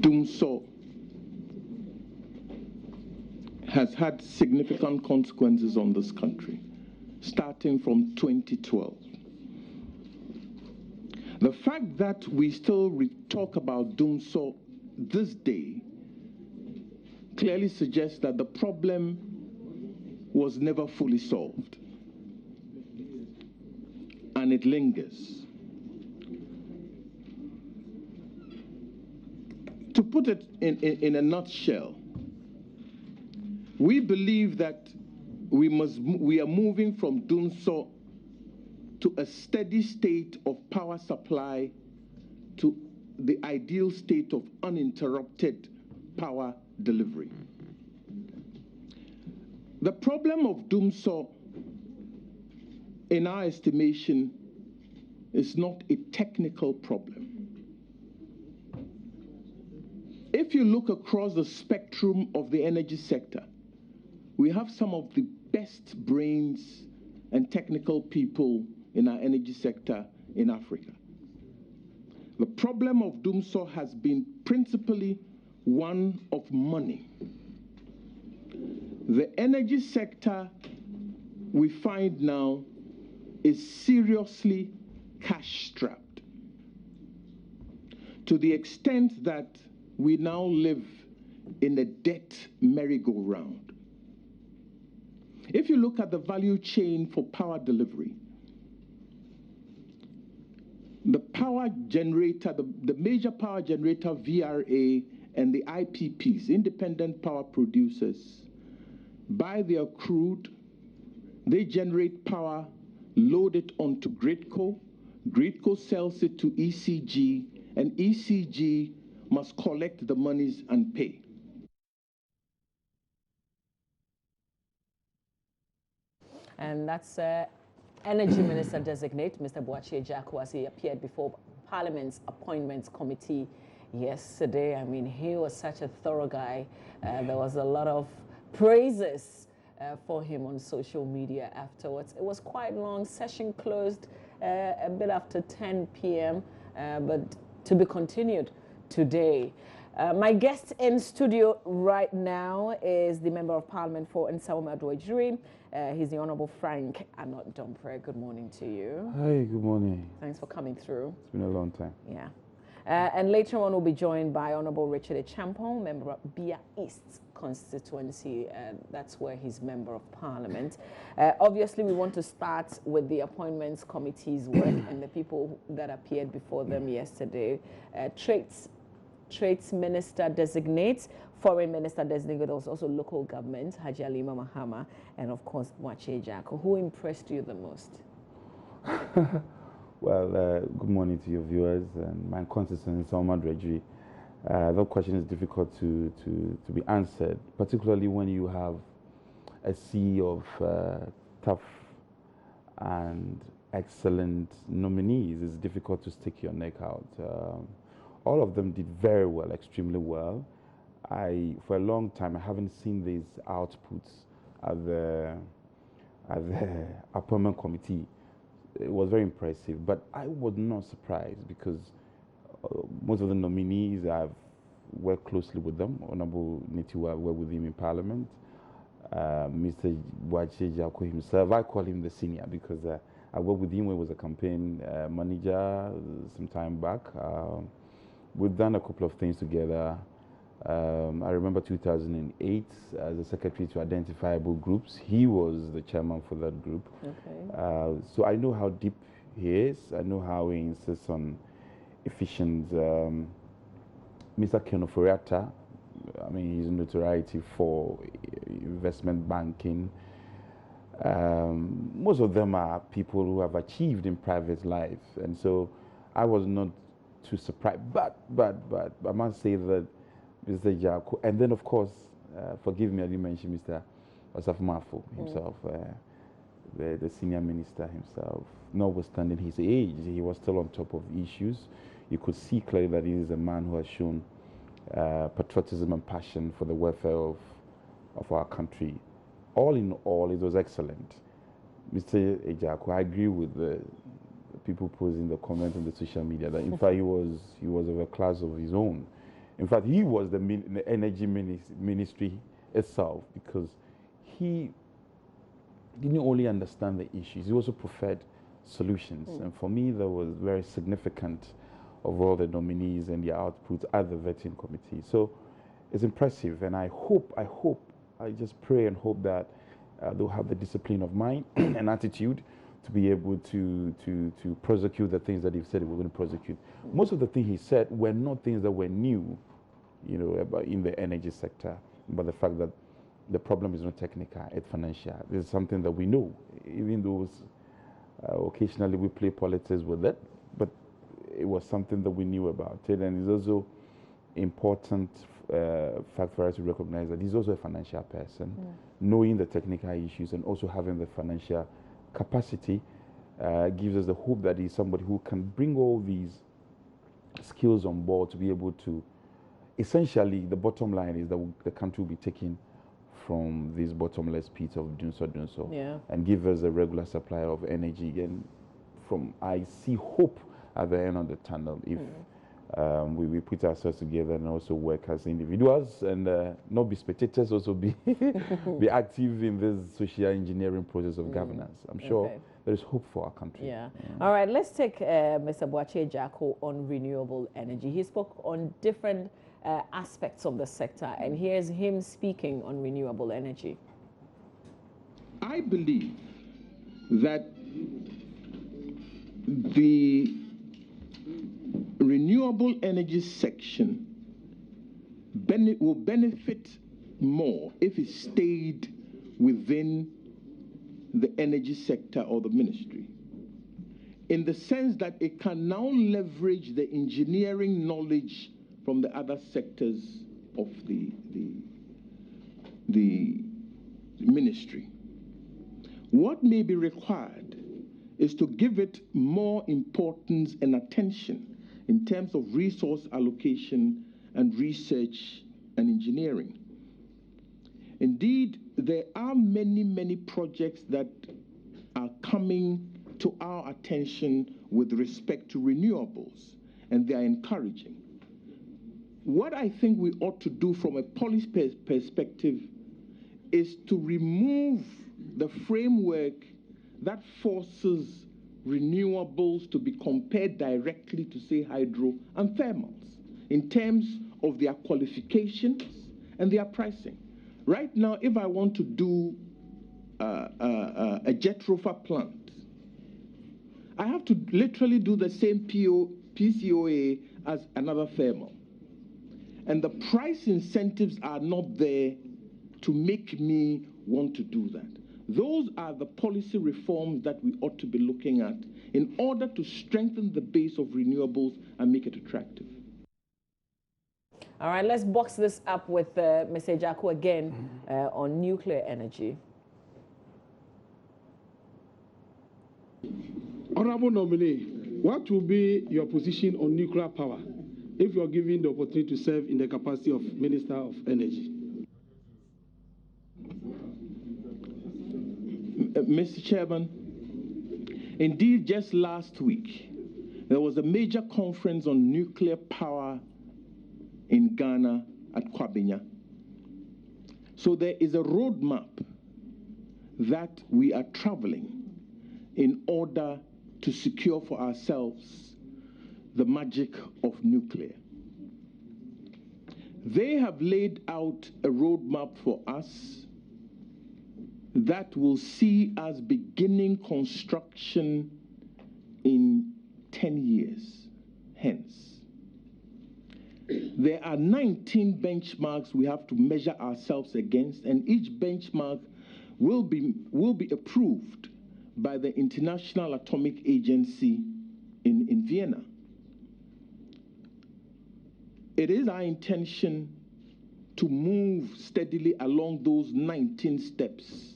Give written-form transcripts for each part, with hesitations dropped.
Dumso has had significant consequences on this country, starting from 2012. The fact that we still talk about Dumso this day clearly suggests that the problem was never fully solved, and it lingers. To put it in a nutshell, we believe that we are moving from Dumso to a steady state of power supply to the ideal state of uninterrupted power delivery. The problem of Dumso, in our estimation, is not a technical problem. If you look across the spectrum of the energy sector, we have some of the best brains and technical people in our energy sector in Africa. The problem of Dumso has been principally one of money. The energy sector we find now is seriously cash-strapped, to the extent that we now live in a debt merry-go-round. If you look at the value chain for power delivery, the power generator, the major power generator, VRA, and the IPPs, independent power producers, buy their crude, they generate power, load it onto Gridco, Gridco sells it to ECG, and ECG must collect the monies and pay. And that's Energy Minister Designate, Mr. Boakye Agyarko, as he appeared before Parliament's Appointments Committee yesterday. I mean, he was such a thorough guy. There was a lot of praises for him on social media afterwards. It was quite long. Session closed a bit after 10 p.m., but to be continued today. My guest in studio right now is the Member of Parliament for Akufo-Addo. He's the Honourable Frank Anot-Domprey. Good morning to you. Hi, good morning. Thanks for coming through. It's been a long time. Yeah. And later on, we'll be joined by Honourable Richard Echampong, Member of Bia East constituency. That's where he's Member of Parliament. Obviously, we want to start with the Appointments Committee's work and the people that appeared before them yesterday. Trades Minister Designate, Foreign Minister Designate, there was also local government, Haji Halima Mahama, and of course, Boakye Agyarko. Who impressed you the most? Well, good morning to your viewers and my constituents, Akufo-Addo. That question is difficult to be answered, particularly when you have a sea of tough and excellent nominees. It's difficult to stick your neck out. All of them did very well, extremely well. For a long time, I haven't seen these outputs at the appointment committee. It was very impressive, but I was not surprised because most of the nominees, I've worked closely with them. Honorable Nitiwa, I worked with him in Parliament. Mr. Boakye Agyarko himself, I call him the senior because I worked with him when he was a campaign manager some time back. We've done a couple of things together. I remember 2008 as a secretary to identifiable groups. He was the chairman for that group. Okay. So I know how deep he is. I know how he insists on efficient. Mr. Kenoforiata, I mean, his notoriety for investment banking. Most of them are people who have achieved in private life, and so I was not too surprised. But I must say that Mr. Agyarko, and then of course, forgive me, I didn't mention Mr. Osafo himself, the senior minister himself. Notwithstanding his age, he was still on top of issues. You could see clearly that he is a man who has shown patriotism and passion for the welfare of our country. All in all, it was excellent. Mr. Agyarko, I agree with the people posing the comment on the social media that in fact he was of a class of his own. In fact, he was the energy ministry itself, because he didn't only understand the issues, he also preferred solutions. And for me, that was very significant of all the nominees and their outputs at the vetting committee. So it's impressive, and I just pray and hope that they'll have the discipline of mind and attitude to be able to prosecute the things that he said he was going to prosecute. Most of the things he said were not things that were new, about in the energy sector, but the fact that the problem is not technical, it's financial. It's something that we know, even though occasionally we play politics with it, but it was something that we knew about it. And it's also important fact for us to recognize that he's also a financial person, knowing the technical issues and also having the financial capacity gives us the hope that he's somebody who can bring all these skills on board to be able to, essentially, the bottom line is that the country will be taken from this bottomless pit of doing so, and give us a regular supply of energy. And I see hope at the end of the tunnel if we put ourselves together and also work as individuals and not be spectators, also be be active in this social engineering process of governance. I'm sure there is hope for our country. Yeah. All right, let's take Mr. Boakye Agyarko on renewable energy. He spoke on different aspects of the sector, and here's him speaking on renewable energy. I believe that the renewable energy section will benefit more if it stayed within the energy sector or the ministry, in the sense that it can now leverage the engineering knowledge from the other sectors of the ministry. What may be required is to give it more importance and attention in terms of resource allocation and research and engineering. Indeed, there are many projects that are coming to our attention with respect to renewables, and they are encouraging. What I think we ought to do from a policy perspective is to remove the framework that forces renewables to be compared directly to, say, hydro and thermals in terms of their qualifications and their pricing. Right now, if I want to do a jet rover plant, I have to literally do the same PCOA as another thermal. And the price incentives are not there to make me want to do that. Those are the policy reforms that we ought to be looking at in order to strengthen the base of renewables and make it attractive. All right, let's box this up with Mr. Agyarko again on nuclear energy. Honorable nominee, what will be your position on nuclear power if you are given the opportunity to serve in the capacity of Minister of Energy? Mr. Chairman, indeed, just last week, there was a major conference on nuclear power in Ghana at Kwabenya. So there is a roadmap that we are traveling in order to secure for ourselves the magic of nuclear. They have laid out a roadmap for us that will see us beginning construction in 10 years hence. There are 19 benchmarks we have to measure ourselves against, and each benchmark will be approved by the International Atomic Agency in Vienna. It is our intention to move steadily along those 19 steps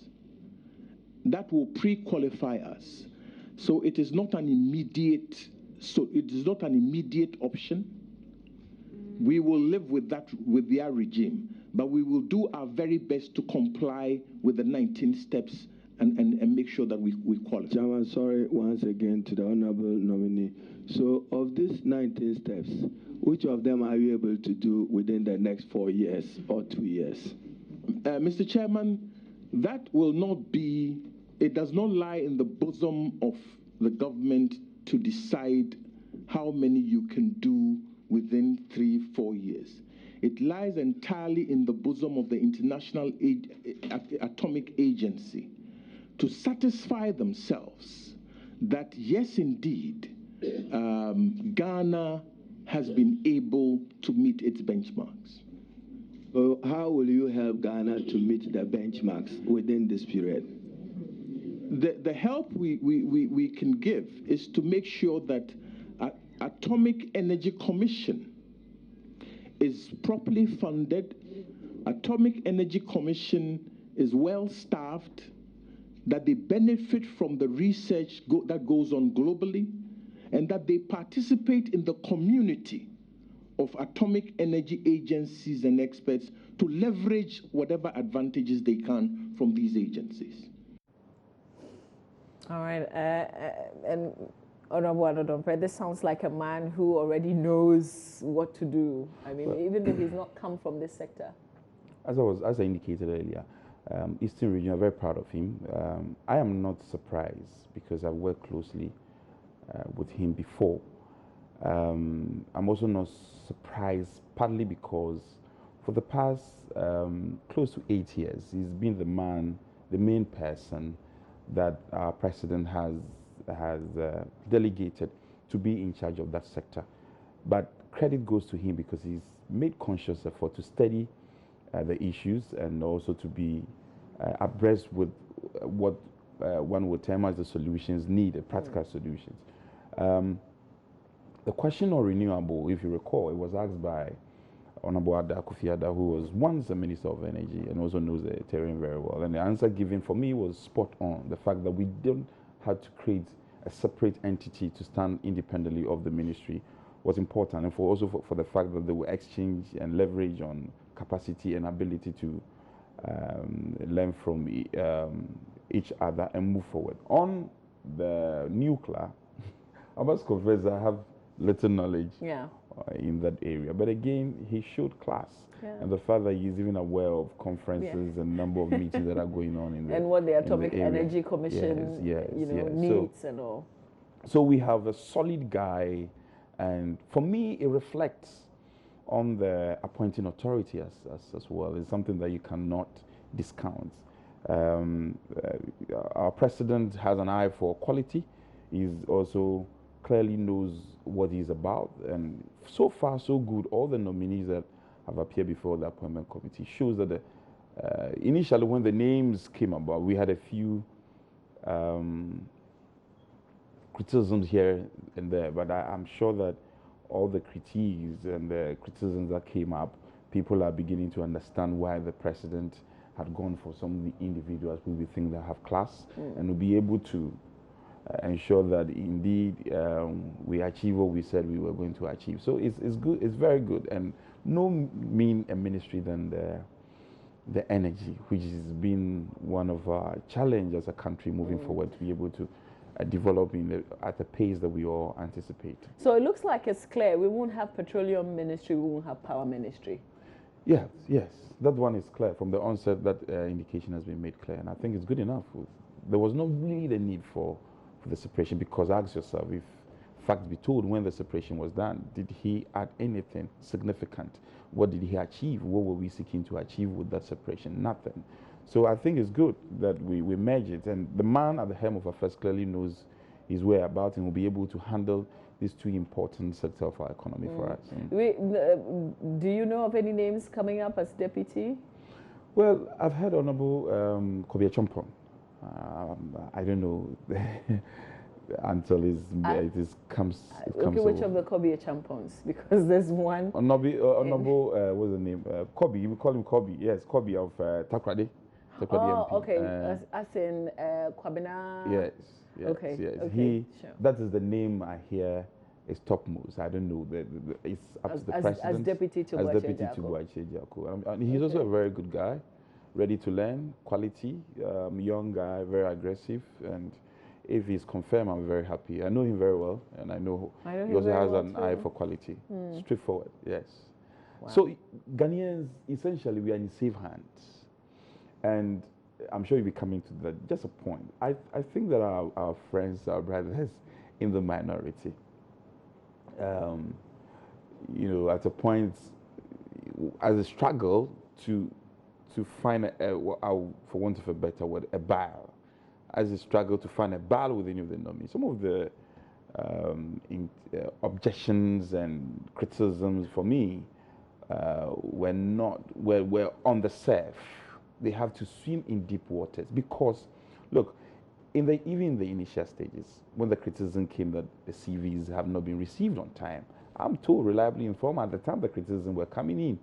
that will pre-qualify us. So it is not an immediate option. We will live with their regime, but we will do our very best to comply with the 19 steps and make sure that we qualify. Chairman, sorry once again to the honorable nominee. So of these 19 steps, Which of them are you able to do within the next 4 years or 2 years? Mr. Chairman, that will not be, it does not lie in the bosom of the government to decide how many you can do within 3-4 years. It lies entirely in the bosom of the International Atomic Agency to satisfy themselves that, yes, indeed, Ghana has been able to meet its benchmarks. So how will you help Ghana to meet the benchmarks within this period? The help we can give is to make sure that Atomic Energy Commission is properly funded, Atomic Energy Commission is well staffed, that they benefit from the research that goes on globally, and that they participate in the community of atomic energy agencies and experts to leverage whatever advantages they can from these agencies. All right, and Honorable Addo, this sounds like a man who already knows what to do. I mean, well, even though he's not come from this sector. As I indicated earlier, Eastern Region, I'm very proud of him. I am not surprised because I've worked closely with him before. I'm also not surprised partly because for the past close to 8 years, he's been the main person that our president has delegated to be in charge of that sector. But credit goes to him because he's made conscious effort to study the issues and also to be abreast with what one would term as the solutions needed, practical solutions. The question on renewable, if you recall, it was asked by Honorable Akufo-Addo, who was once the Minister of Energy and also knows the terrain very well. And the answer given for me was spot on. The fact that we don't have to create a separate entity to stand independently of the ministry was important, and also for the fact that they will exchange and leverage on capacity and ability to learn from each other and move forward. On the nuclear, I must confess I have little knowledge in that area. But again, he showed class. And the fact that he's even aware of conferences and number of meetings that are going on in the and what the Atomic Energy Commission needs and all. So we have a solid guy, and for me, it reflects on the appointing authority as well. It's something that you cannot discount. Our president has an eye for quality. He's also clearly knows what he's about, and so far so good. All the nominees that have appeared before the appointment committee shows that initially when the names came about, we had a few criticisms here and there, but I'm sure that all the critiques and the criticisms that came up, people are beginning to understand why the president had gone for some of the individuals who we think that have class and will be able to ensure that indeed we achieve what we said we were going to achieve. So it's good, it's very good, and no mean a ministry than the energy, which has been one of our challenges as a country moving forward to be able to develop at the pace that we all anticipate. So it looks like it's clear. We won't have petroleum ministry, we won't have power ministry. Yes, that one is clear. From the onset, that indication has been made clear, and I think it's good enough. There was no really the need for the separation, because ask yourself, if fact be told, when the separation was done, did he add anything significant? What did he achieve? What were we seeking to achieve with that separation? Nothing. So I think it's good that we merge it, and the man at the helm of affairs clearly knows his way about and will be able to handle these two important sectors of our economy for us. Do you know of any names coming up as deputy? Well, I've heard Honorable Kobi-Achompong. I don't know until it comes. Okay, which of the Kobi-Achompongs? Because there's one. Honorable, what's the name? Kobi. We call him Kobi. Yes, Kobi of Takrady. Oh, MP. okay. As in Kwabena. Yes. Okay. Yes. Okay. That is the name I hear is topmost. I don't know. It's up to the president. As deputy to Boakye Jaco. And he's also a very good guy, ready to learn, quality, young guy, very aggressive, and If he's confirmed, I'm very happy. I know him very well, and I know he also has an eye for quality. Straightforward, yes. Wow. So Ghanaians, essentially, we are in safe hands. And I'm sure you'll be coming to that. Just a point. I think that our friends, our brothers in the minority, you know, at a point, as a struggle to find, for want of a better word, a battle, as a struggle to find a battle with any of the nominees. Some of the objections and criticisms for me were on the surf. They have to swim in deep waters because, look, even in the initial stages, when the criticism came that the CVs have not been received on time, I'm told, reliably informed, at the time the criticism were coming in,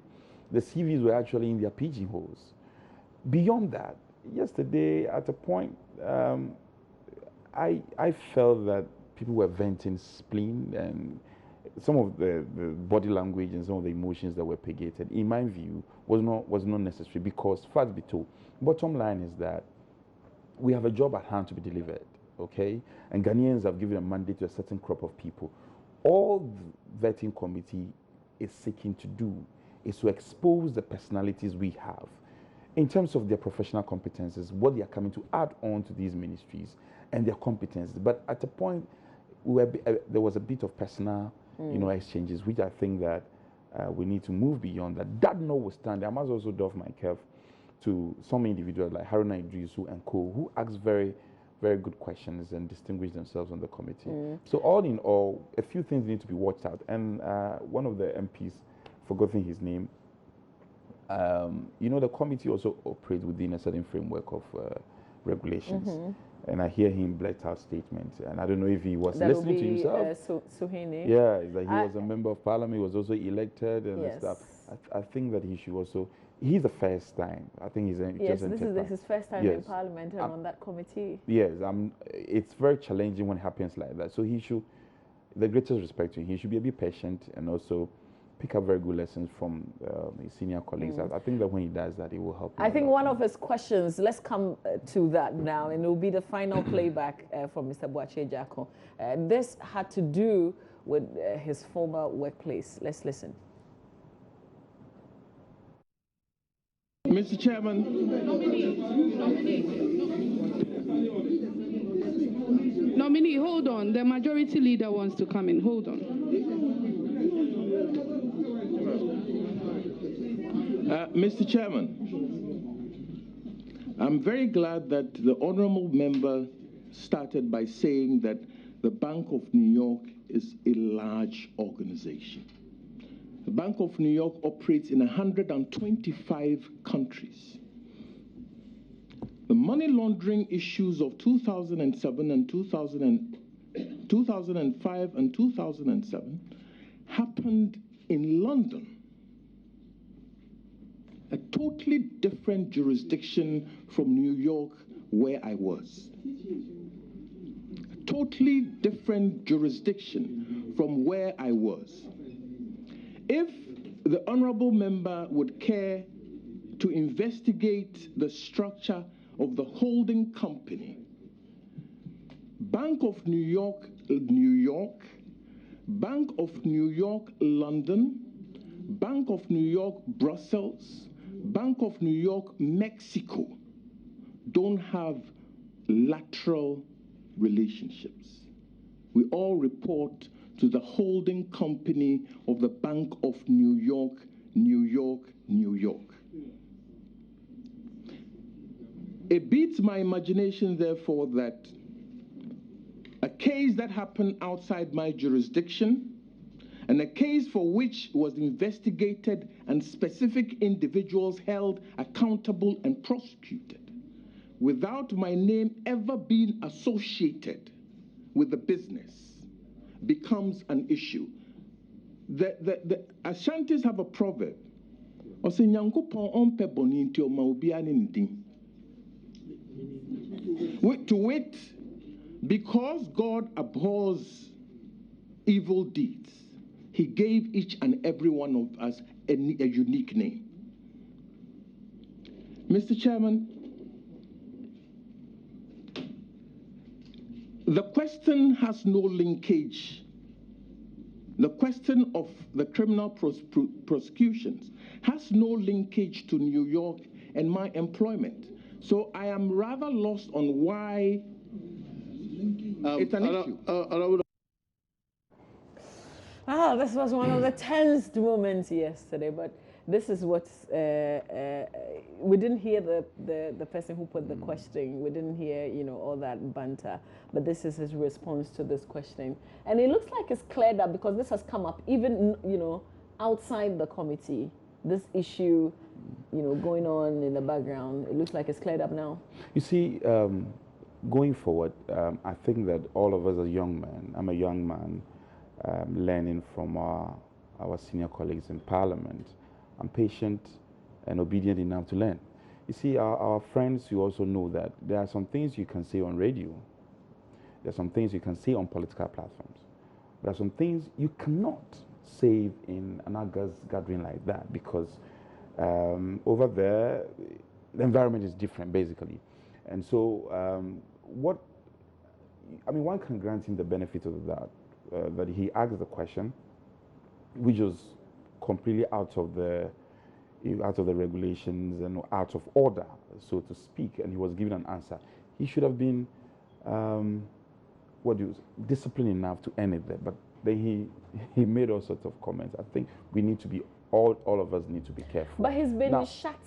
the CVs were actually in their pigeonholes. Beyond that, yesterday at a point, I felt that people were venting spleen and some of the body language and some of the emotions that were purgated, in my view, was not necessary because, fact be told, bottom line is that we have a job at hand to be delivered, okay? And Ghanaians have given a mandate to a certain crop of people. All the vetting committee is seeking to do is to expose the personalities we have in terms of their professional competences, what they are coming to add on to these ministries and their competences. But at a point, there was a bit of personal exchanges, which I think that we need to move beyond that. That notwithstanding, I must also doff my cap to some individuals like Haruna Idrisu and co, who asked very, very good questions and distinguished themselves on the committee. So all in all, a few things need to be watched out. And one of the MPs, forgotten his name, the committee also operates within a certain framework of regulations. And I hear him blurt out statements, and I don't know if he was listening to himself. Suhini. Yeah, that he was a member of parliament, he was also elected and stuff. I think that he should also. He's the first time. I think he's this is his first time in parliament and on that committee. Yes, it's very challenging when it happens like that. So he should, the greatest respect to him, he should be a bit patient and also pick up very good lessons from his senior colleagues. I think that when he does that, it will help him. I think one of his questions, let's come to that now, and it will be the final playback from Mr. Boakye Agyarko. This had to do with his former workplace. Let's listen. Mr. Chairman. Nominee, hold on. The majority leader wants to come in. Hold on. Mr. Chairman, I'm very glad that the honorable member started by saying that the Bank of New York is a large organization. The Bank of New York operates in 125 countries. The money laundering issues of 2007 and 2005 and 2007 happened in London, a totally different jurisdiction from New York, where I was. A totally different jurisdiction from where I was. If the honorable member would care to investigate the structure of the holding company, Bank of New York, New York, Bank of New York, London, Bank of New York, Brussels, Bank of New York, Mexico, don't have lateral relationships. We all report to the holding company of the Bank of New York, New York, New York. It beats my imagination, therefore, that a case that happened outside my jurisdiction and a case for which was investigated and specific individuals held accountable and prosecuted without my name ever being associated with the business becomes an issue. The Ashantis have a proverb. To wit, because God abhors evil deeds, he gave each and every one of us a unique name. Mr. Chairman, the question has no linkage. The question of the criminal prosecutions has no linkage to New York and my employment. So I am rather lost on why it's an issue. This was one of the tensed moments yesterday, but this is what we didn't hear the person who put the question. We didn't hear, you know, all that banter, but this is his response to this question. And it looks like it's cleared up because this has come up even, you know, outside the committee. This issue, you know, going on in the background, it looks like it's cleared up now. You see, going forward, I think that all of us as young men, I'm a young man, learning from our senior colleagues in Parliament. I'm patient and obedient enough to learn. You see, our friends, you also know that there are some things you can say on radio. There are some things you can say on political platforms. There are some things you cannot say in an August gathering like that because over there, the environment is different, basically. And so one can grant him the benefit of that, that he asked the question, which was completely out of the regulations and out of order, so to speak, and he was given an answer. He should have been disciplined enough to end it there, but then he made all sorts of comments. I think we need to be all of us need to be careful. But he's been shut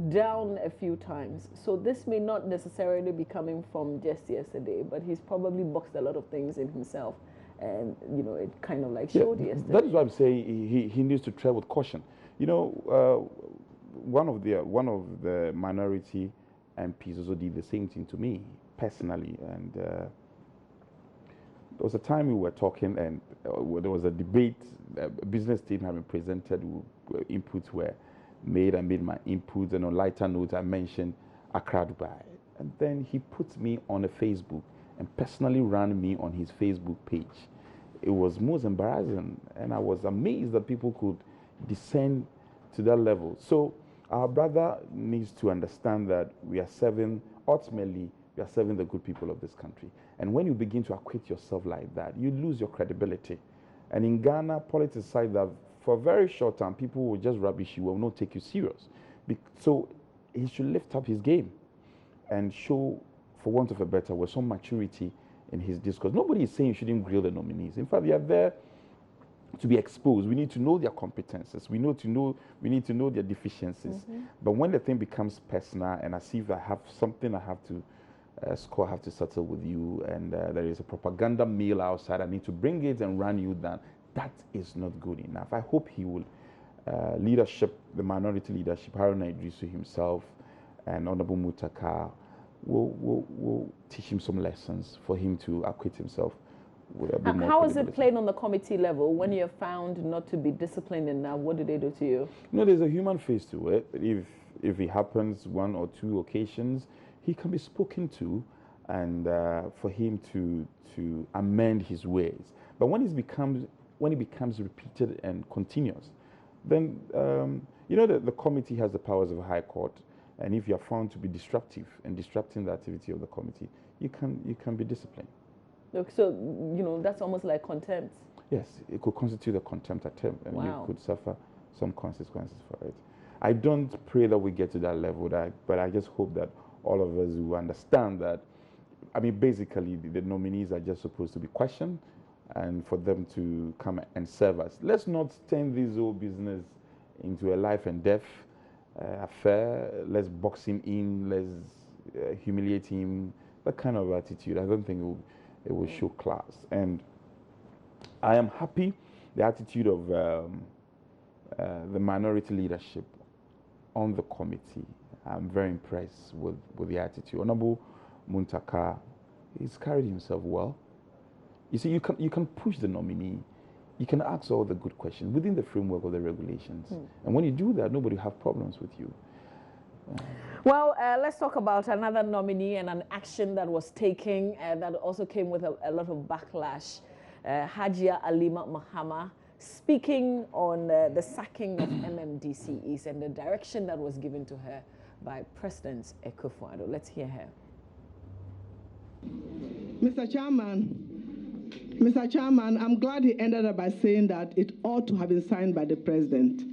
down a few times, so this may not necessarily be coming from just yesterday, but he's probably boxed a lot of things in himself. And, you know, it kind of like showed yesterday. That is why I'm saying he needs to tread with caution. You know, one of the minority MPs also did the same thing to me personally. And there was a time we were talking and there was a debate, a business team having presented, inputs were made. I made my inputs, and on lighter note, I mentioned Accra, Dubai. And then he put me on a Facebook and personally ran me on his Facebook page. It was most embarrassing, and I was amazed that people could descend to that level. So our brother needs to understand that ultimately, we are serving the good people of this country. And when you begin to acquit yourself like that, you lose your credibility. And in Ghana, politics say that for a very short time, people will just rubbish you, will not take you serious. So he should lift up his game and show, for want of a better word, some maturity in his discourse. Nobody is saying you shouldn't grill the nominees. In fact, they are there to be exposed. We need to know their competences. We need to know their deficiencies. Mm-hmm. But when the thing becomes personal and as if I have something I have to score, I have to settle with you, and there is a propaganda mill outside, I need to bring it and run you down, that is not good enough. I hope he will the minority leadership, Haruna Idrisu himself and Honorable Mutakar, will teach him some lessons for him to acquit himself with a bit more. How is it played on the committee level when you're found not to be disciplined enough? What do they do to you? No, there's a human face to it. If it happens one or two occasions, he can be spoken to, and for him to amend his ways. But when it becomes repeated and continuous, then the committee has the powers of a high court. And if you are found to be disruptive and disrupting the activity of the committee, you can be disciplined. Look, so that's almost like contempt. Yes, it could constitute a contempt attempt, and wow. You could suffer some consequences for it. I don't pray that we get to that level, but I just hope that all of us will understand that. I mean, basically, the nominees are just supposed to be questioned, and for them to come and serve us. Let's not turn this whole business into a life and death affair. Let's box him in, let's humiliate him. That kind of attitude, I don't think it will show class. And I am happy the attitude of the minority leadership on the committee. I'm very impressed with the attitude. Honorable Muntaka, he's carried himself well. You see, you can push the nominee. You can ask all the good questions within the framework of the regulations. And when you do that, nobody will have problems with you. Well, let's talk about another nominee and an action that was taken that also came with a lot of backlash. Hajia Alima Mahama speaking on the sacking of MMDCEs and the direction that was given to her by President Akufo-Addo. Let's hear her. Mr. Chairman, I'm glad he ended up by saying that it ought to have been signed by the president.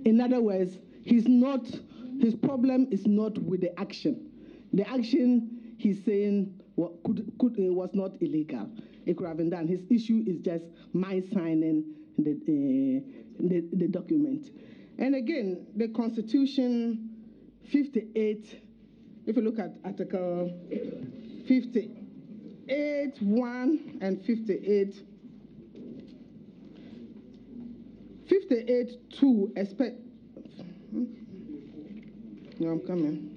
In other words, his problem is not with the action. The action he's saying was not illegal. It could have been done. His issue is just my signing the document. And again, the Constitution 58, if you look at Article 58(1) and 58(2), no, I'm coming.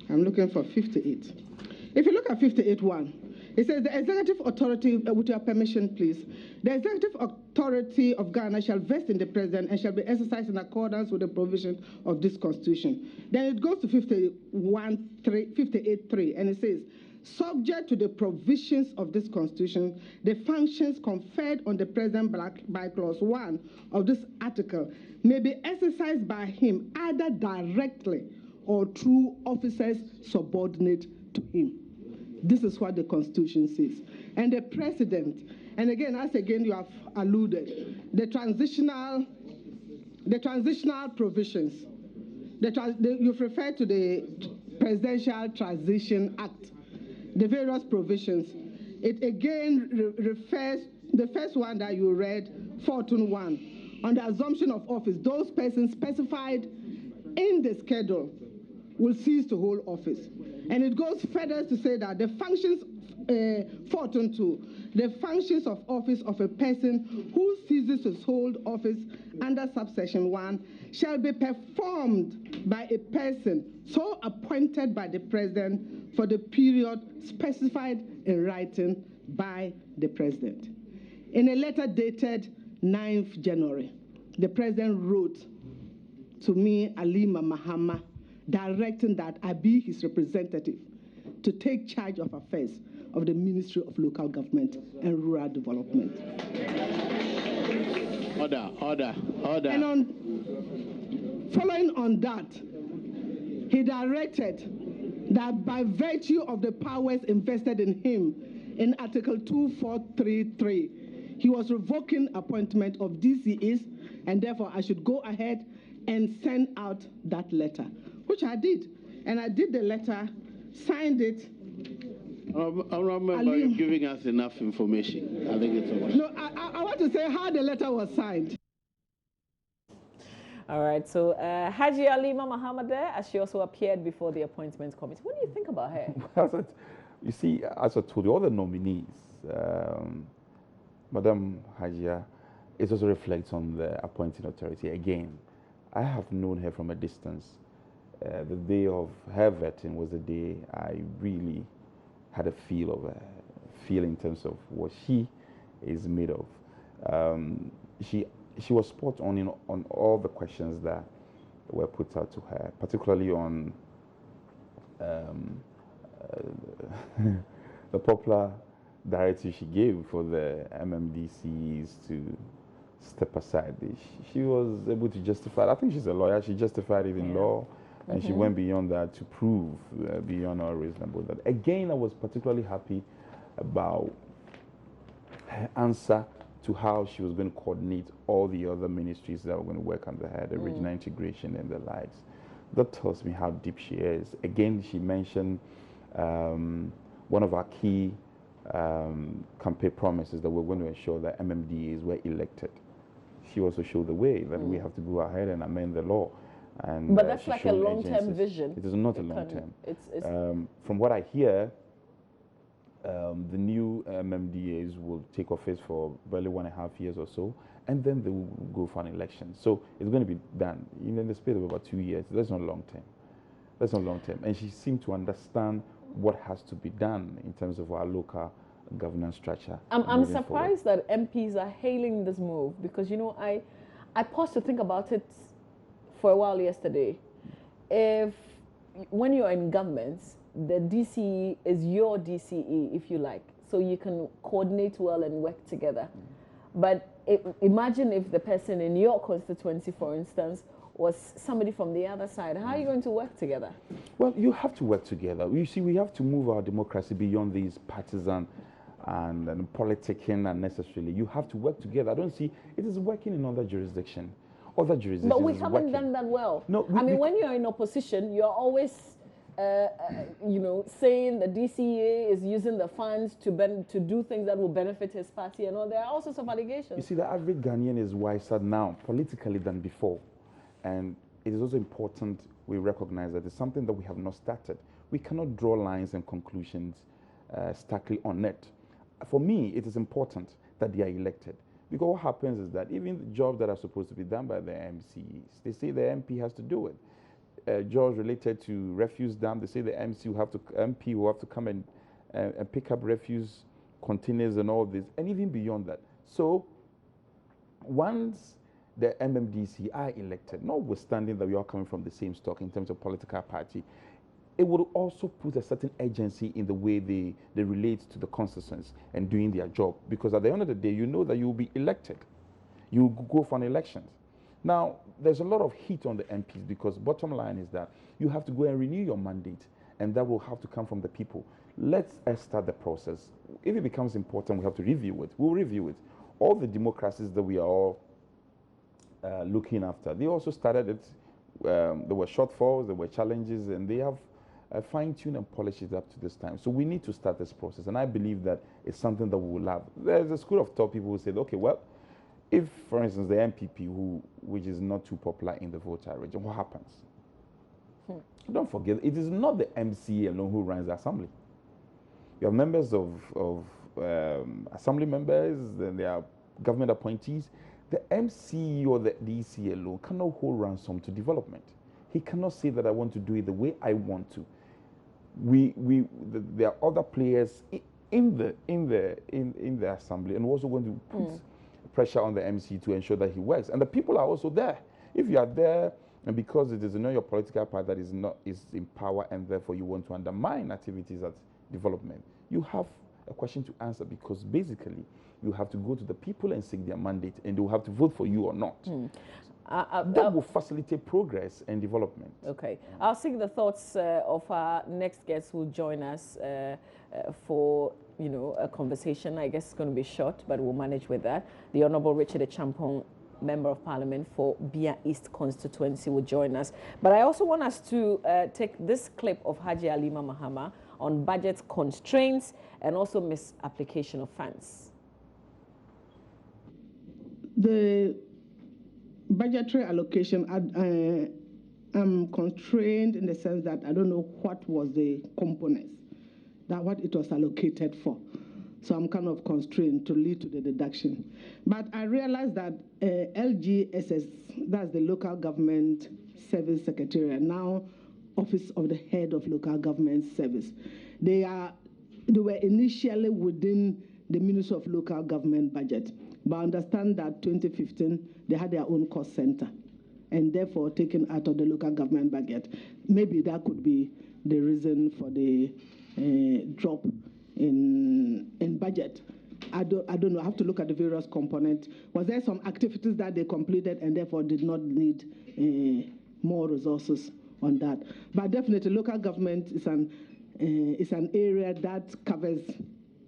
I'm looking for 58. If you look at 58(1), it says the executive authority, with your permission, please, the executive authority of Ghana shall vest in the president and shall be exercised in accordance with the provision of this constitution. Then it goes to 58(3), and it says, subject to the provisions of this constitution, the functions conferred on the president by clause 1 of this article may be exercised by him either directly or through officers subordinate to him. This is what the Constitution says. And the president, and again, you have alluded, the transitional provisions, you've referred to the Presidential Transition Act, the various provisions. It again refers, the first one that you read, 14(1), on the assumption of office, those persons specified in the schedule will cease to hold office. And it goes further to say that the functions, 14(2), the functions of office of a person who ceases to hold office under subsection 1 shall be performed by a person so appointed by the president for the period specified in writing by the president. In a letter dated 9th January, the president wrote to me, Alima Mahama, directing that I be his representative to take charge of affairs of the Ministry of Local Government and Rural Development. Order. And following on that, he directed that by virtue of the powers invested in him in Article 2433, he was revoking appointment of DCEs, and therefore I should go ahead and send out that letter, which I did. And I did the letter, signed it. I remember you giving us enough information. I think it's all right. No, I want to say how the letter was signed. All right, so Haji Alima Muhammad there, as she also appeared before the Appointments Committee. What do you think about her? Well, you see, as I told you, all the nominees, Madam Hajia, it also reflects on the appointing authority. Again, I have known her from a distance. The day of her vetting was the day I really had a feel in terms of what she is made of. She was spot on on all the questions that were put out to her, particularly on the popular directive she gave for the MMDCs to step aside. She was able to justify it. I think she's a lawyer. She justified it in law, and she went beyond that to prove beyond all reasonable that. Again, I was particularly happy about her answer to how she was going to coordinate all the other ministries that were going to work under her, the regional integration and the likes. That tells me how deep she is. Again, she mentioned one of our key campaign promises that we're going to ensure that MMDAs were elected. She also showed the way that we have to go ahead and amend the law. And, but that's like a long-term vision. It is not a long-term. From what I hear, the new MMDAs will take office for barely 1.5 years or so, and then they will go for an election. So it's going to be done in the space of about 2 years. That's not long-term. That's not long-term. And she seemed to understand what has to be done in terms of our local governance structure. I'm surprised that MPs are hailing this move because, you know, I paused to think about it for a while yesterday. When you're in government, the DCE is your DCE, if you like, so you can coordinate well and work together. But imagine if the person in your constituency, for instance, was somebody from the other side. How are you going to work together? Well, you have to work together. You see, we have to move our democracy beyond these partisan and politicking unnecessarily. You have to work together. I don't see it is working in other jurisdictions. Other jurisdictions. But we haven't done that well. No, I mean, when you're in opposition, you're always, saying the DCA is using the funds to do things that will benefit his party and all. There are all sorts of allegations. You see, the average Ghanaian is wiser now politically than before. And it is also important we recognize that it's something that we have not started. We cannot draw lines and conclusions starkly on it. For me, it is important that they are elected. Because what happens is that even the jobs that are supposed to be done by the MCs, they say the MP has to do it. Jobs related to refuse dam, they say the MP will have to come and pick up refuse containers and all this, and even beyond that. So once the MMDC are elected, notwithstanding that we are coming from the same stock in terms of political party, it would also put a certain agency in the way they relate to the constituents and doing their job. Because at the end of the day, you know that you will be elected. You will go for an election. Now, there's a lot of heat on the MPs because bottom line is that you have to go and renew your mandate, and that will have to come from the people. Let's start the process. If it becomes important, we have to review it. We'll review it. All the democracies that we are all looking after, they also started it. There were shortfalls, there were challenges, and they have fine-tuned and polished it up to this time. So we need to start this process, and I believe that it's something that we will have. There's a school of thought, people who say, okay, well, if, for instance, the MPP, which is not too popular in the voter region, what happens? Don't forget, it is not the MCA alone who runs the assembly. You have members of assembly members, then there are government appointees. The MC or the DC alone cannot hold ransom to development. He cannot say that I want to do it the way I want to. There are other players in the assembly, and we're also going to put pressure on the MC to ensure that he works. And the people are also there. If you are there, and because it is not your political party that is in power, and therefore you want to undermine activities at development, you have a question to answer, because basically you have to go to the people and seek their mandate, and they will have to vote for you or not. That will facilitate progress and development. Okay. I'll seek the thoughts of our next guest who will join us for a conversation. I guess it's going to be short, but we'll manage with that. The Honorable Richard Champong, Member of Parliament for Bia East constituency, will join us. But I also want us to take this clip of Haji Alima Mahama on budget constraints and also misapplication of funds. The budgetary allocation, I'm constrained in the sense that I don't know what was the components, that what it was allocated for. So I'm kind of constrained to lead to the deduction. But I realized that LGSS, that's the Local Government Service Secretariat, now Office of the Head of Local Government Service. They were initially within the Ministry of Local Government budget. But I understand that 2015, they had their own cost center, and therefore taken out of the local government budget. Maybe that could be the reason for the drop in budget. I don't know. I have to look at the various components. Was there some activities that they completed and therefore did not need more resources on that? But definitely, local government is an area that covers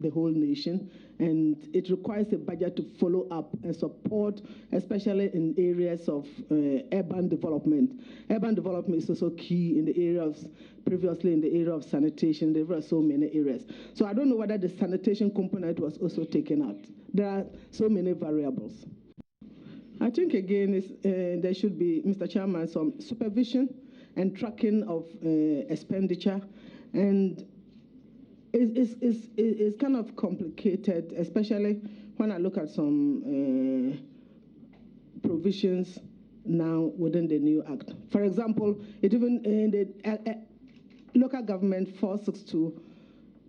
the whole nation, and it requires a budget to follow up and support, especially in areas of urban development. Urban development is also key in the area of, previously in the area of sanitation. There were so many areas. So I don't know whether the sanitation component was also taken out. There are so many variables. I think, again, there should be, Mr. Chairman, some supervision and tracking of expenditure, and it's kind of complicated, especially when I look at some provisions now within the new act. For example, it even in the local government 462,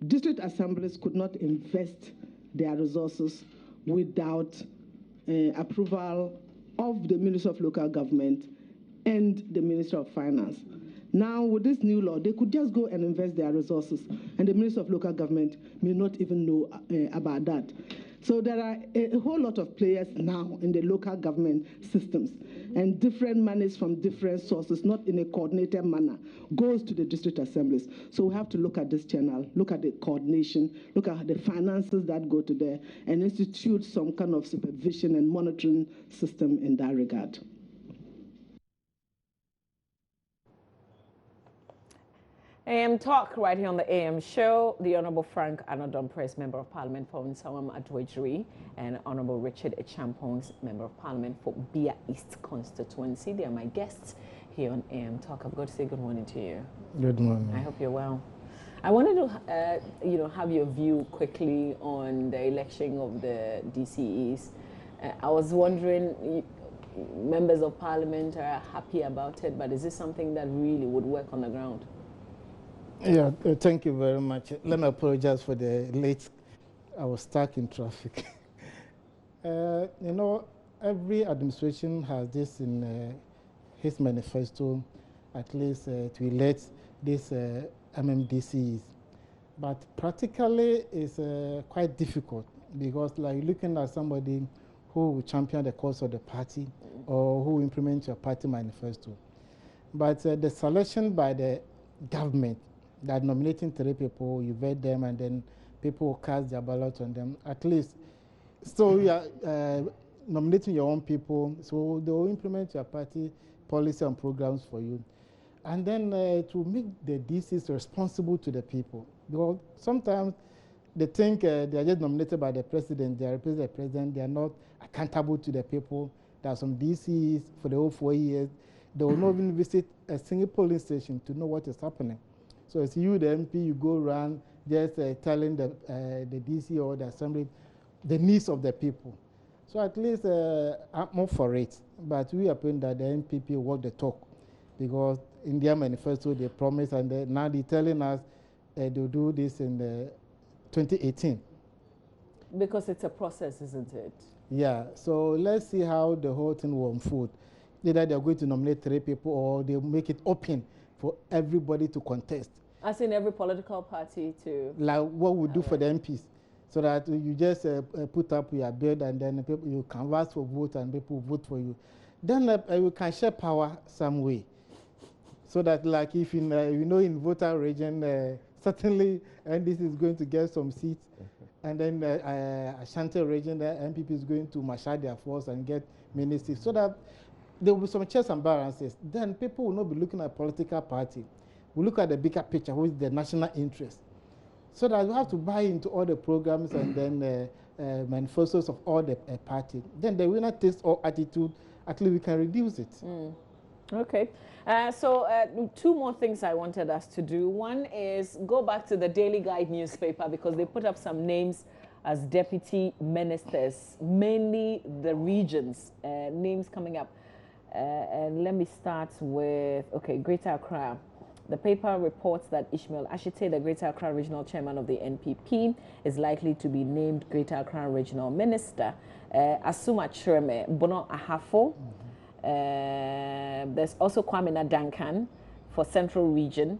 district assemblies could not invest their resources without approval of the Ministry of Local Government and the Ministry of Finance. Now, with this new law, they could just go and invest their resources, and the Ministry of Local Government may not even know about that. So there are a whole lot of players now in the local government systems, and different monies from different sources, not in a coordinated manner, goes to the district assemblies. So we have to look at this channel, look at the coordination, look at the finances that go to there, and institute some kind of supervision and monitoring system in that regard. AM Talk right here on the AM show. The Honorable Frank Anodon Press, Member of Parliament for Nsawam Adwejiri, and Honorable Richard Echampong, Member of Parliament for Bia East constituency. They are my guests here on AM Talk. I've got to say good morning to you. Good morning. I hope you're well. I wanted to, have your view quickly on the election of the DCEs. I was wondering, members of Parliament are happy about it, but is this something that really would work on the ground? Yeah, thank you very much. Let me apologize for the late. I was stuck in traffic. Every administration has this in his manifesto, at least to elect these MMDCs. But practically, it's quite difficult because, like, looking at somebody who will champion the cause of the party or who implements your party manifesto. But the selection by the government, that nominating 3 people, you vet them, and then people will cast their ballot on them. At least, so you are nominating your own people, so they will implement your party policy and programs for you. And then to make the DCs responsible to the people. Because sometimes they think they are just nominated by the president, they represent the president, they are not accountable to the people. There are some DCs for the whole 4 years. They will not even visit a single polling station to know what is happening. So as you, the MP, you go around just telling the DC or the assembly the needs of the people. So at least I'm more for it. But we are praying that the NPP walk the talk, because in their manifesto they promise, and now they're telling us they'll do this in 2018. Because it's a process, isn't it? Yeah, so let's see how the whole thing will unfold. Either they're going to nominate 3 people or they'll make it open for everybody to contest. As in every political party to... Like what we do for the MPs, so that you just put up your bid and then people, you canvass for vote and people vote for you. Then we can share power some way. So that, like, if in voter region, certainly NDC is going to get some seats, and then Ashanti region, the MPP is going to marshal their force and get ministries, so that there will be some checks and balances. Then people will not be looking at political party. We look at the bigger picture, which is the national interest. So that we have to buy into all the programs and then manifestos of all the parties. Then the winner takes all attitude, at least we can reduce it. Okay. So 2 more things I wanted us to do. One is go back to the Daily Guide newspaper, because they put up some names as deputy ministers, mainly the regions, names coming up. And let me start with, Greater Accra. The paper reports that Ishmael Ashite, the Greater Accra Regional Chairman of the NPP, is likely to be named Greater Accra Regional Minister. Asuma Chireme, Bono Ahafo. There's also Kwame Nadankan for Central Region.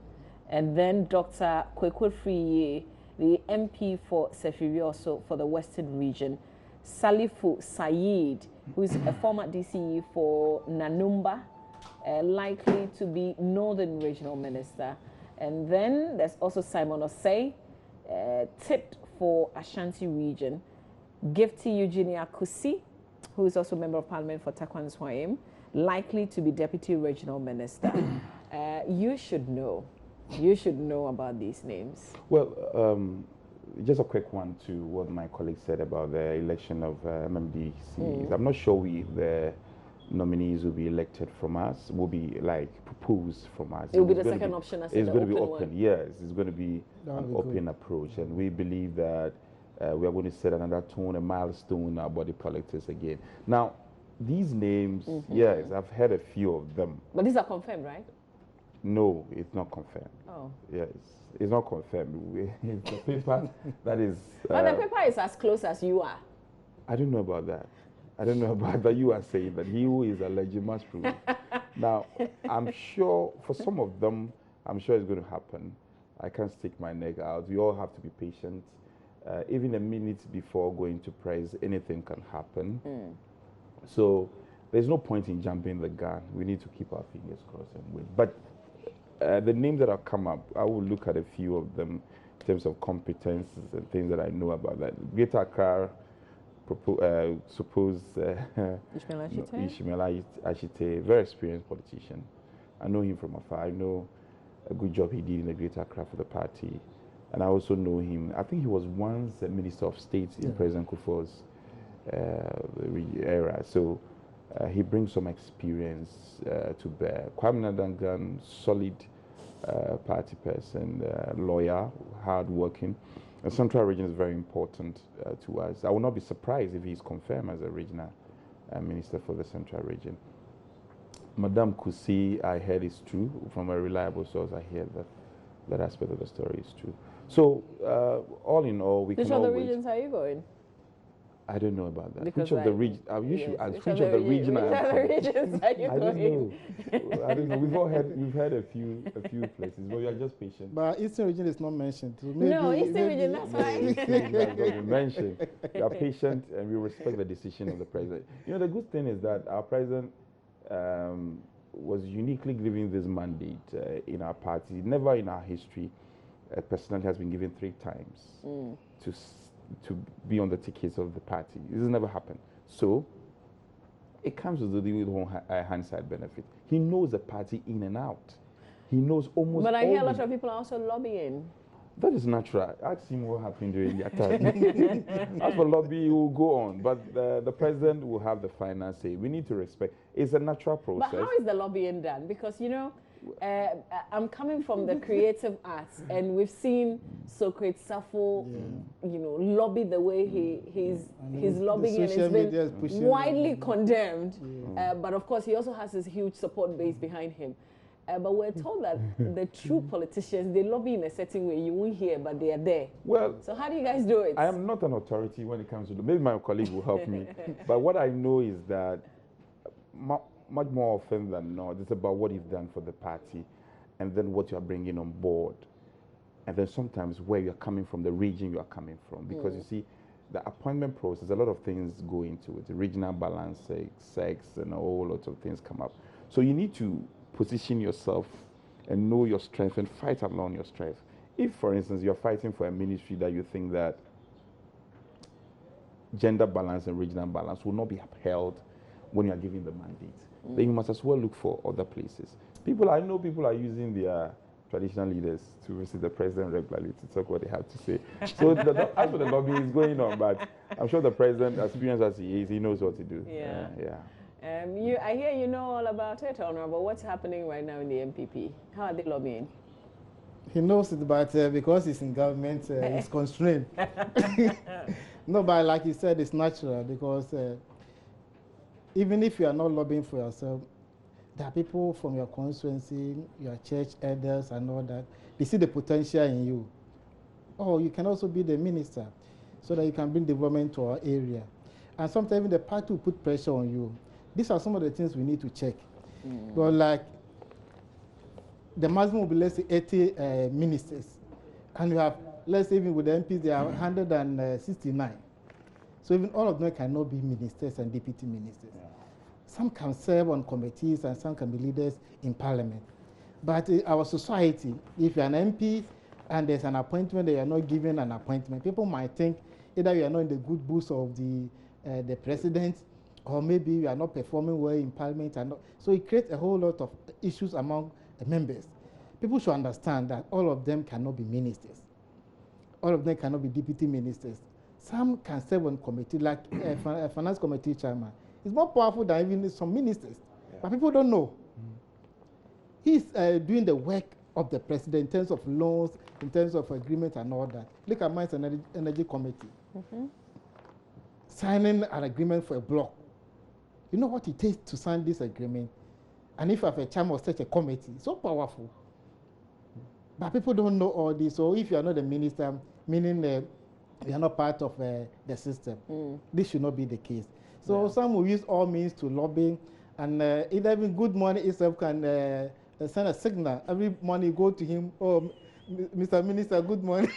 And then Dr. Kwekwe Friye, the MP for Sefiri, also for the Western Region. Salifu Saeed, who is a former DCE for Nanumba, likely to be Northern Regional Minister. And then there's also Simon Osei, tipped for Ashanti Region. Gifty Eugenia Kusi, who is also Member of Parliament for Takwan Swayim, likely to be Deputy Regional Minister. You should know. You should know about these names. Well, just a quick one to what my colleague said about the election of MMDCs. I'm not sure if the nominees will be elected from us, will be like proposed from us. It will be the second option as it's going to be open, one. Yes, it's going to be an open approach, and we believe that we are going to set another tone, a milestone about the politics again. Now, these names, yes, I've heard a few of them. But these are confirmed, right? No, it's not confirmed. Oh. Yes, it's not confirmed. It's a paper that is... But the paper is as close as you are. I don't know about that. I don't know about that. You are saying that he who is alleged must prove. Now, I'm sure for some of them, I'm sure it's going to happen. I can't stick my neck out. We all have to be patient. even a minute before going to press, anything can happen. So there's no point in jumping the gun. We need to keep our fingers crossed and wait. But the names that have come up, I will look at a few of them in terms of competences and things that I know about that. Greater Accra, Ishmael Ashite, very experienced politician. I know him from afar. I know a good job he did in the Greater Accra for the party. And I also know him. I think he was once a Minister of State in President Kufuor's era. So he brings some experience to bear. Kwame Nadangan, solid party person, lawyer, hard-working. The Central Region is very important to us. I will not be surprised if he's confirmed as a regional minister for the Central Region. Madame Kusi, I heard is true. From a reliable source, I hear that aspect of the story is true. So, all in all, we can always... Which other regions are you going? I don't know about that. Because which of the regions? You should ask which of the regions I am from. Regions are you I don't going? know. I don't know. We've heard a few places, but we are just patient. But Eastern region is not mentioned. So maybe, No, Eastern region, that's fine. Eastern region has not been mentioned. We are patient and we respect the decision of the president. You know, the good thing is that our president was uniquely given this mandate in our party. Never in our history a personality has been given 3 times to be on the tickets of the party. This has never happened. So it comes with the hindsight benefit. He knows the party in and out. He knows almost. But I hear a lot of people are also lobbying. That is natural. Ask him what happened during the time. As for lobby, he will go on, but the president will have the final say. We need to respect. It's a natural process. But how is the lobbying done? Because, you know, I'm coming from the creative arts, and we've seen Socrates Safo, you know, lobby the way he's lobbying, and it's been widely condemned. But of course, he also has this huge support base behind him. But we're told that the true politicians, they lobby in a certain way. You won't hear, but they are there. Well, so how do you guys do it? I am not an authority when it comes to maybe my colleague will help me. But what I know is that much more often than not, it's about what you've done for the party, and then what you are bringing on board, and then sometimes where you're coming from, the region you are coming from. Because you see, the appointment process, a lot of things go into it. The regional balance, sex, and a whole lot of things come up. So you need to position yourself and know your strength and fight along your strength. If, for instance, you're fighting for a ministry that you think that gender balance and regional balance will not be upheld when you are given the mandate, then you must as well look for other places. I know people are using their traditional leaders to visit the president regularly to talk what they have to say. So as for the lobby is going on, but I'm sure the president, experienced as he is, he knows what to do. I hear you know all about it, Honorable. What's happening right now in the MPP? How are they lobbying? He knows it, but because he's in government, he's constrained. No, but like you said, it's natural because even if you are not lobbying for yourself, there are people from your constituency, your church elders and all that. They see the potential in you. Oh, you can also be the minister so that you can bring development to our area. And sometimes even the party will put pressure on you. These are some of the things we need to check. But like, the maximum will be, let's say, 80 ministers. And you have, let's say, even with the MPs, there are 169. So even all of them cannot be ministers and deputy ministers. Some can serve on committees and some can be leaders in parliament. But our society, if you're an MP and there's an appointment that you're not given an appointment, people might think either you are not in the good books of the president, or maybe you are not performing well in parliament. So it creates a whole lot of issues among the members. People should understand that all of them cannot be ministers. All of them cannot be deputy ministers. Some can serve on committee, like a finance committee chairman. It's more powerful than even some ministers. But people don't know. He's doing the work of the president in terms of loans, in terms of agreement and all that. Look at Mines and Energy Committee. Signing an agreement for a block. You know what it takes to sign this agreement? And if you have a chairman of such a committee, so powerful. But people don't know all this. So if you are not a minister, meaning you are not part of the system, this should not be the case. So some will use all means to lobby, and even Good Morning itself can send a signal. Every morning you go to him, oh, Mr. Minister, good morning.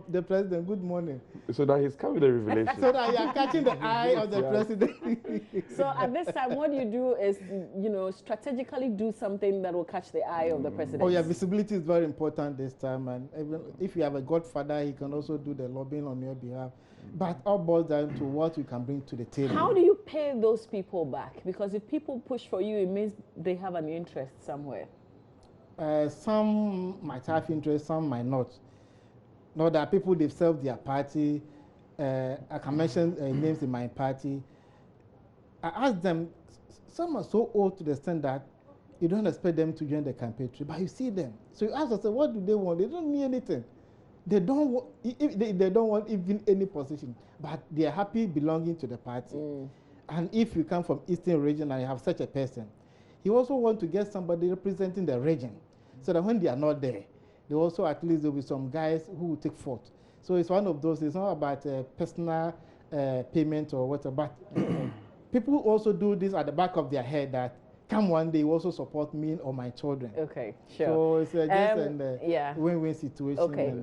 The President, good morning. So that he's coming with the revelation. So that you are catching the eye of the President. So at this time, what you do is, strategically do something that will catch the eye of the President. Oh yeah, visibility is very important this time. And even if you have a godfather, he can also do the lobbying on your behalf. But all boils down to what you can bring to the table. How do you pay those people back? Because if people push for you, it means they have an interest somewhere. Some might have interest, some might not. No, there are people, they've served their party. I can mention names in my party. I asked them, some are so old to the extent that you don't expect them to join the campaign trip, but you see them. So you ask yourself, what do they want? They don't need anything. They don't want, they don't want even any position, but they are happy belonging to the party. And if you come from Eastern region and you have such a person, you also want to get somebody representing the region, so that when they are not there, they also at least there will be some guys who will take forth. So it's one of those. It's not about personal payment or whatever, but people also do this at the back of their head that come one day also support me or my children. Okay, sure. So it's just a win-win situation. Okay.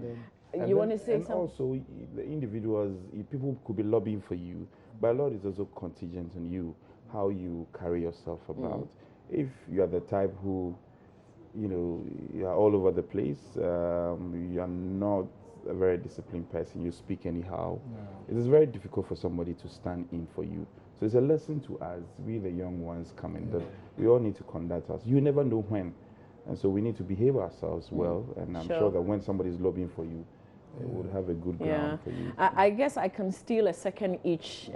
You want to say something? And also, the individuals, people could be lobbying for you, but a lot is also contingent on you, how you carry yourself about. If you are the type who, you are all over the place, you are not a very disciplined person, you speak anyhow, it is very difficult for somebody to stand in for you. So it's a lesson to us, we the young ones coming, that we all need to conduct us. You never know when. And so we need to behave ourselves well, and I'm sure that when somebody is lobbying for you, they would have a good ground for you. I guess I can steal a second each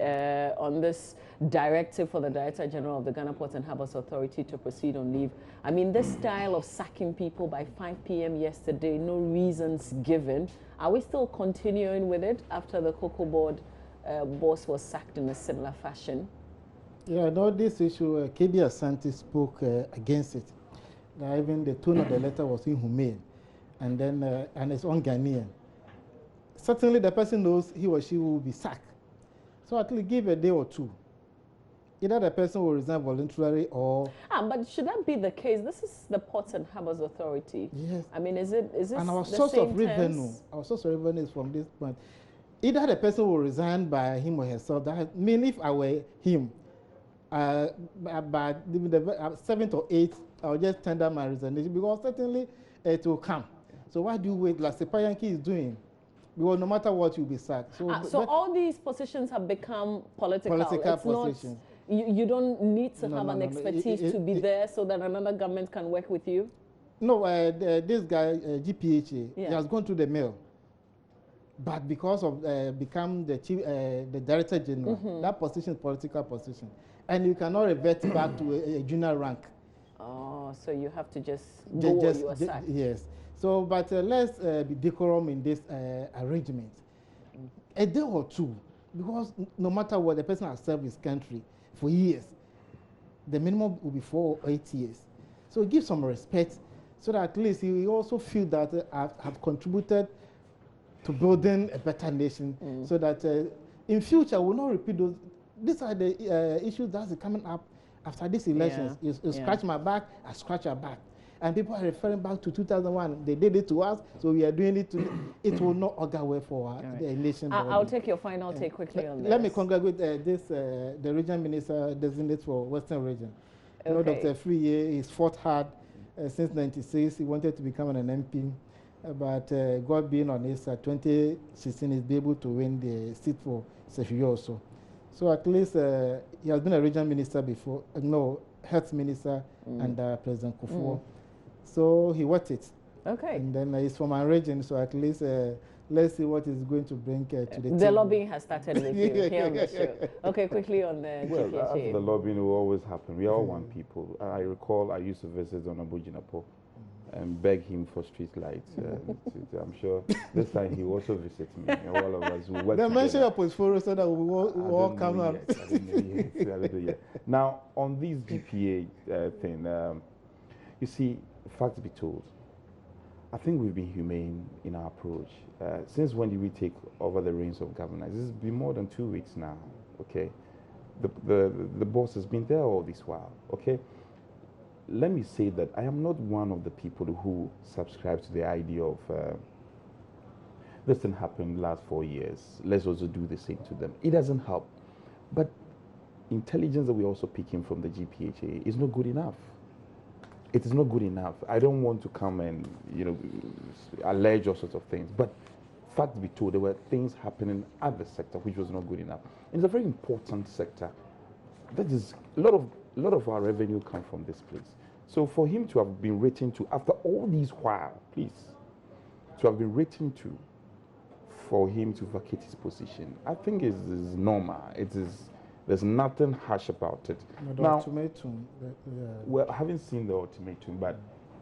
on this directive for the Director General of the Ghana Ports and Harbours Authority to proceed on leave. I mean, this style of sacking people by 5 p.m. yesterday, no reasons given. Are we still continuing with it after the Cocoa Board boss was sacked in a similar fashion? Yeah, no, this issue, KB Asante spoke against it. Even the tone of the letter was inhumane, and then and it's un-Ghanaian. Certainly the person knows he or she will be sacked. So at least give a day or two. Either the person will resign voluntarily or... but should that be the case? This is the Ports and Harbours Authority. Yes. I mean, is this and our the source same of revenue, our source of revenue is from this point. Either the person will resign by him or herself. That mean if I were him, by the 7th or 8th, I'll just tender my resignation, because certainly it will come. So why do you wait like Sepayanki is doing? Because no matter what, you'll be sacked. So all these positions have become political. Political positions. You don't need to have an expertise to be there so that another government can work with you? No, this guy, GPHA, he has gone through the mill. But because of become the chief, the Director General, that position is political position. And you cannot revert back to a junior rank. Oh, so you have to just go or you are sacked. Yes. So, but let's be decorum in this arrangement. A day or two, because no matter what, the person has served his country for years. The minimum will be 4 or 8 years. So give some respect, so that at least he also feel that I have contributed to building a better nation, so that in future we will not repeat those. These are the issues that are coming up after these elections. You scratch my back, I scratch your back. And people are referring back to 2001. They did it to us, so we are doing it to it will not augur well for the nation. I'll take your final take quickly on this. Let me congratulate the regional minister designate for Western region. You know, Dr. Friye, he's fought hard since '96. He wanted to become an MP, but God being on his 2016, he's be able to win the seat for Sefiyo also. So at least he has been a regional minister before, health minister under President Akufo. So he worked it. Okay. And then he's from our region, so at least let's see what he's going to bring to the table. The lobbying has started with you here on the show. Okay, quickly on the GPHA. The lobbying will always happen. We are all one people. I recall I used to visit Honorable Jinapo and beg him for street lights. I'm sure this time he will also visit me. And all of us will work together. Mention your portfolio so that we will all come up. I didn't know yet. Now, on this GPA thing, you see, facts be told, I think we've been humane in our approach. Since when did we take over the reins of governance? This has been more than 2 weeks now, okay? The boss has been there all this while, okay? let me say that I am not one of the people who subscribe to the idea of this thing happened last 4 years, let's also do the same to them. It doesn't help. But intelligence that we're also picking from the GPHA is not good enough. It is not good enough. I don't want to come and, allege all sorts of things, but fact be told, there were things happening at the sector which was not good enough. And it's a very important sector. That is, a lot of our revenue comes from this place. So for him to have been written to, after all these while, please, to have been written to, for him to vacate his position, I think is normal. It is, there's nothing harsh about it. The now, ultimatum. Well, I haven't seen the ultimatum, but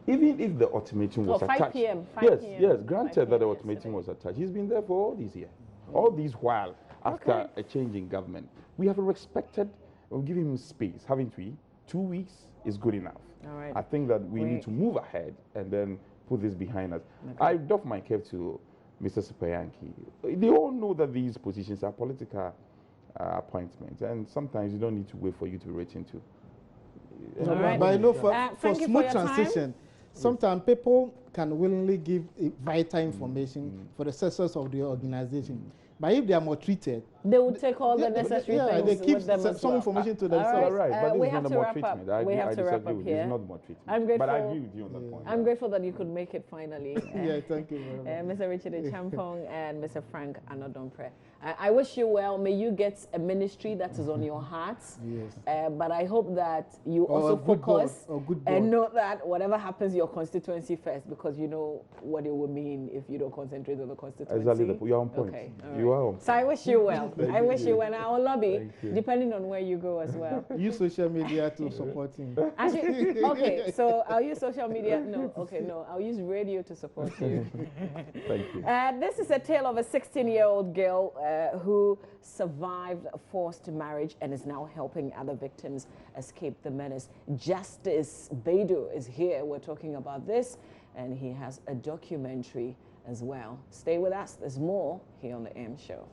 even if the ultimatum was 5 attached, p.m. yes, granted that the ultimatum was attached, he's been there for all these years, all these while after a change in government. We have respected, we'll give him space, haven't we? 2 weeks is good enough. All right. I think that we need to move ahead and then put this behind us. Okay. I doff my cap to Mr. Sipayanki. They all know that these positions are political appointments, and sometimes you don't need to wait for you to be written to. No, right. but I know for thank you smooth for your transition, sometimes people can willingly give vital information for the success of the organization. But if they are more treated, they will take all the necessary things they keep with them as some well. information to All themselves. Right, but we this is have not to more wrap up. treatment. We have to wrap up This here. is not more treatment. I'm grateful. But I agree with you on that point. I'm grateful that you could make it finally. Yeah, thank you very much. Mr. Richard Champong and Mr. Frank Anodompre. I wish you well. May you get a ministry that is on your hearts. Yes. But I hope that you Or also a good focus board. and know that whatever happens, your constituency first, because you know what it would mean if you don't concentrate on the constituency. Exactly. You're on point. Okay. You are on point. So I wish you well. I wish you well. And I will lobby, Thank you. depending on where you go as well. Use social media to support him. Actually, okay, so I'll use social media. No, okay, no, I'll use radio to support you. Thank you. This is a tale of a 16-year-old girl who survived a forced marriage and is now helping other victims escape the menace. Justice Beidou is here. We're talking about this, and he has a documentary as well. Stay with us. There's more here on the AM Show.